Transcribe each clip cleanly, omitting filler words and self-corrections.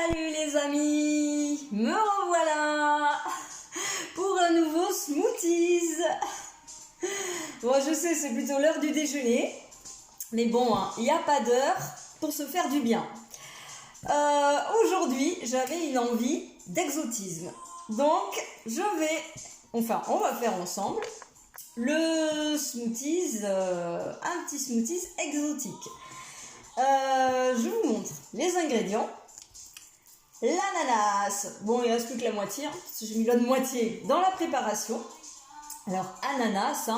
Salut les amis, me revoilà pour un nouveau smoothies. Bon, je sais, c'est plutôt l'heure du déjeuner, mais bon, il n'y a pas d'heure pour se faire du bien. Aujourd'hui, j'avais une envie d'exotisme, donc on va faire ensemble le smoothies, un petit smoothies exotique. Je vous montre les ingrédients. L'ananas, bon, il reste plus que la moitié, parce que j'ai mis l'autre moitié dans la préparation. Alors, ananas,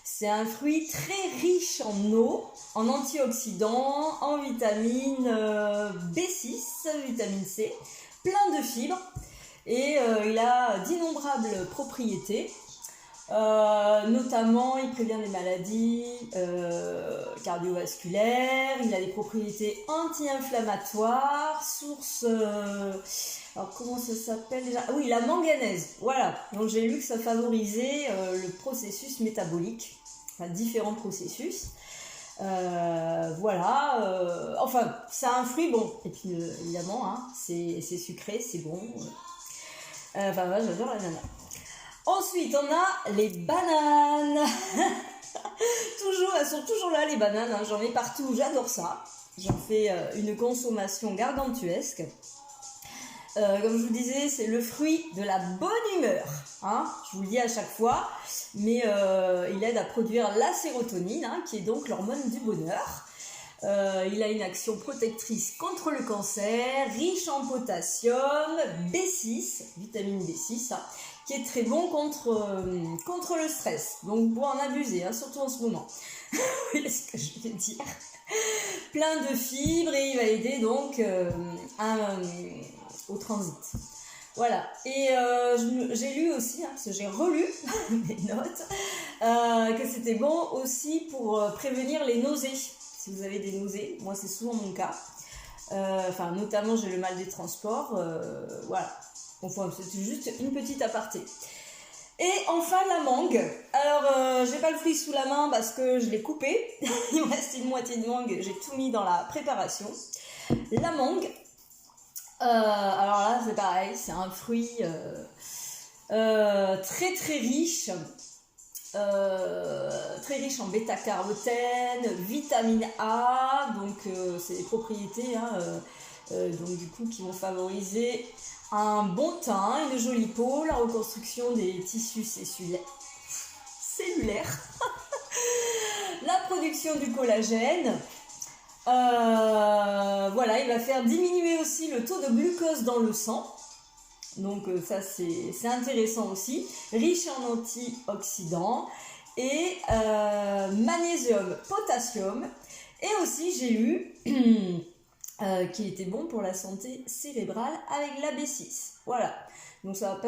c'est un fruit très riche en eau, en antioxydants, en vitamine B6, vitamine C, plein de fibres, et il a d'innombrables propriétés. Notamment, il prévient des maladies cardiovasculaires, il a des propriétés anti-inflammatoires, source... alors, comment ça s'appelle déjà? Oui, la manganèse, voilà. Donc, j'ai lu que ça favorisait le processus métabolique, enfin, différents processus. Voilà, enfin, c'est un fruit, bon, et puis évidemment, c'est sucré, c'est bon. Enfin, j'adore l'ananas. Ensuite, on a les bananes. Elles sont toujours là, les bananes. J'en ai partout, j'adore ça. J'en fais une consommation gargantuesque. Comme je vous disais, c'est le fruit de la bonne humeur. Je vous le dis à chaque fois. Mais il aide à produire la sérotonine, qui est donc l'hormone du bonheur. Il a une action protectrice contre le cancer, riche en potassium, B6, vitamine B6, qui est très bon contre le stress. Donc pour en abuser, surtout en ce moment. Vous voyez ce que je veux dire. Plein de fibres et il va aider donc au transit. Voilà. Et j'ai lu aussi, parce que j'ai relu mes notes, que c'était bon aussi pour prévenir les nausées. Si vous avez des nausées, moi c'est souvent mon cas. Notamment j'ai le mal des transports. Voilà. Enfin, c'est juste une petite aparté. Et enfin la mangue. Alors j'ai pas le fruit sous la main parce que je l'ai coupé. Il me reste une moitié de mangue. J'ai tout mis dans la préparation. La mangue. Alors là c'est pareil. C'est un fruit très très riche. Très riche en bêta-carotène, vitamine A, donc c'est des propriétés donc du coup qui vont favoriser un bon teint, une jolie peau, la reconstruction des tissus cellulaires, la production du collagène. Voilà, il va faire diminuer aussi le taux de glucose dans le sang. Donc ça c'est intéressant aussi, riche en antioxydants et magnésium, potassium, et aussi j'ai lu qu'il était bon pour la santé cérébrale avec la B6. Voilà, donc ça va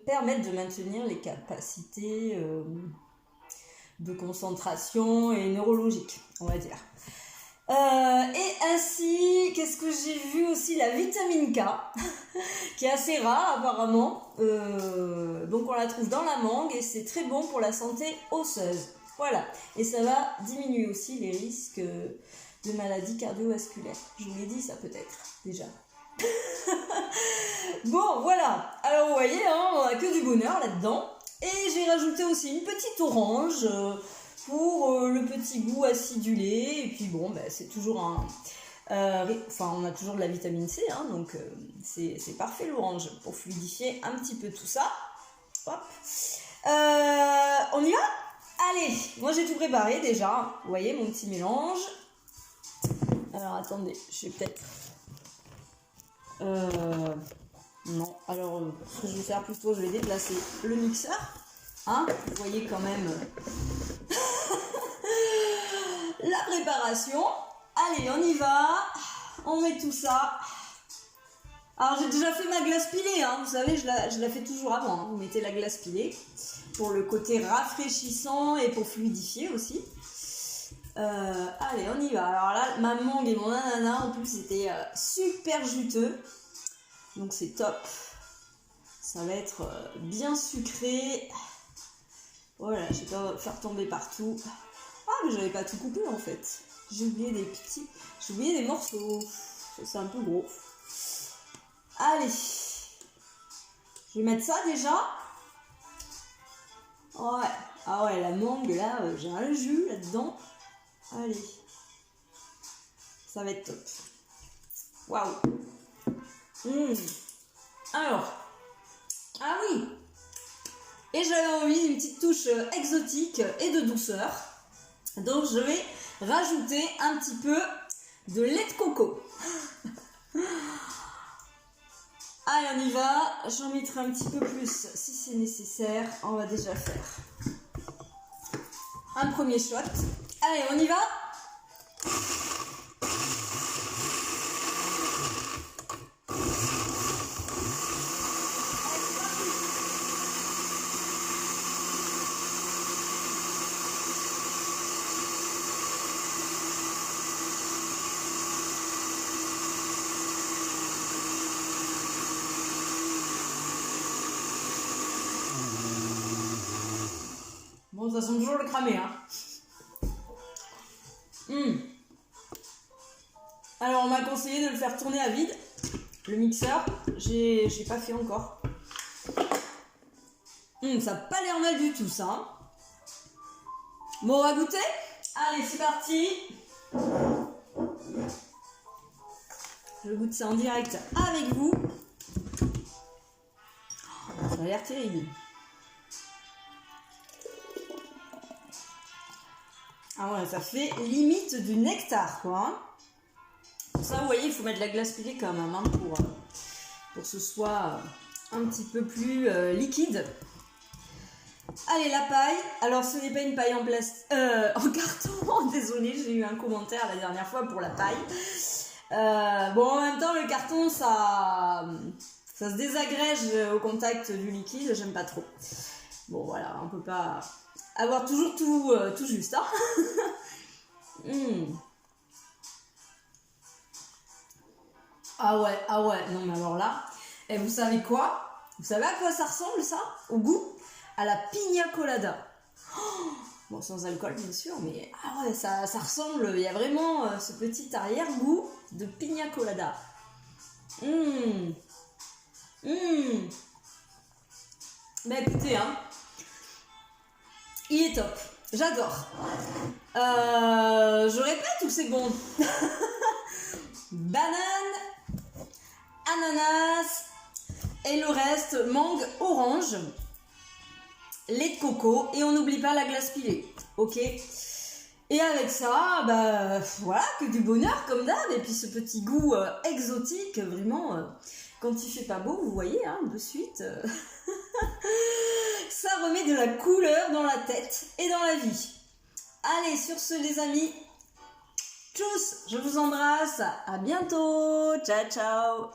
permettre de maintenir les capacités de concentration et neurologiques, on va dire. Et ainsi, qu'est-ce que j'ai vu aussi? La vitamine K, qui est assez rare apparemment. Donc on la trouve dans la mangue et c'est très bon pour la santé osseuse. Voilà. Et ça va diminuer aussi les risques de maladies cardiovasculaires. Je vous l'ai dit ça peut-être déjà. Bon, voilà. Alors vous voyez, on a que du bonheur là-dedans. Et j'ai rajouté aussi une petite orange pour le petit goût acidulé. Et puis bon, c'est toujours on a toujours de la vitamine C, donc c'est parfait l'orange pour fluidifier un petit peu tout ça. Hop. On y va? Allez, moi j'ai tout préparé déjà. Vous voyez mon petit mélange. Alors attendez, je vais peut-être... non, alors ce que je vais faire plutôt, je vais déplacer le mixeur. Vous voyez quand même la préparation. Allez, on y va. On met tout ça. Alors j'ai déjà fait ma glace pilée, vous savez, je la fais toujours avant. Vous mettez la glace pilée pour le côté rafraîchissant et pour fluidifier aussi. Allez, on y va. Alors là, ma mangue et mon ananas, en plus, c'était super juteux. Donc c'est top. Ça va être bien sucré. Voilà, je vais pas faire tomber partout. Mais j'avais pas tout coupé en fait. J'ai oublié des morceaux. C'est un peu gros. Allez. Je vais mettre ça déjà. Ouais. Ah ouais, la mangue, là, j'ai un jus là-dedans. Allez. Ça va être top. Waouh. Alors. Ah oui. Et j'avais envie d'une petite touche exotique et de douceur. Donc je vais rajouter un petit peu de lait de coco. Allez, on y va. J'en mettrai un petit peu plus si c'est nécessaire. On va déjà faire un premier shot. Allez, on y va. Bon, ça sent toujours le cramé, hein. Alors, on m'a conseillé de le faire tourner à vide, le mixeur. J'ai pas fait encore. Ça n'a pas l'air mal du tout, ça. Hein. Bon, on va goûter. Allez, c'est parti. Je goûte ça en direct avec vous. Ça a l'air terrible. Ah ouais, ça fait limite du nectar, quoi. Hein. Pour ça, vous voyez, il faut mettre de la glace pilée quand même, hein, pour que ce soit un petit peu plus liquide. Allez, la paille. Alors, ce n'est pas une paille en plastique, en carton. Désolée, j'ai eu un commentaire la dernière fois pour la paille. Bon, en même temps, le carton, ça se désagrège au contact du liquide. J'aime pas trop. Bon, voilà, on peut pas avoir toujours tout juste. Hein. Ah ouais, non mais alors là, et vous savez quoi? Vous savez à quoi ça ressemble ça? Au goût? À la pina colada. Oh, bon, sans alcool bien sûr, mais ah ouais, ça ressemble, il y a vraiment ce petit arrière-goût de pina colada. Bah écoutez, hein, il est top, j'adore. Je répète ou c'est bon? Banane, ananas et le reste, mangue, orange, lait de coco et on n'oublie pas la glace pilée, ok? Et avec ça, bah voilà, que du bonheur comme d'hab et puis ce petit goût exotique, vraiment, quand il fait pas beau, vous voyez, hein, de suite, ça remet de la couleur dans la tête et dans la vie. Allez, sur ce les amis, tchuss, je vous embrasse, à bientôt, ciao ciao.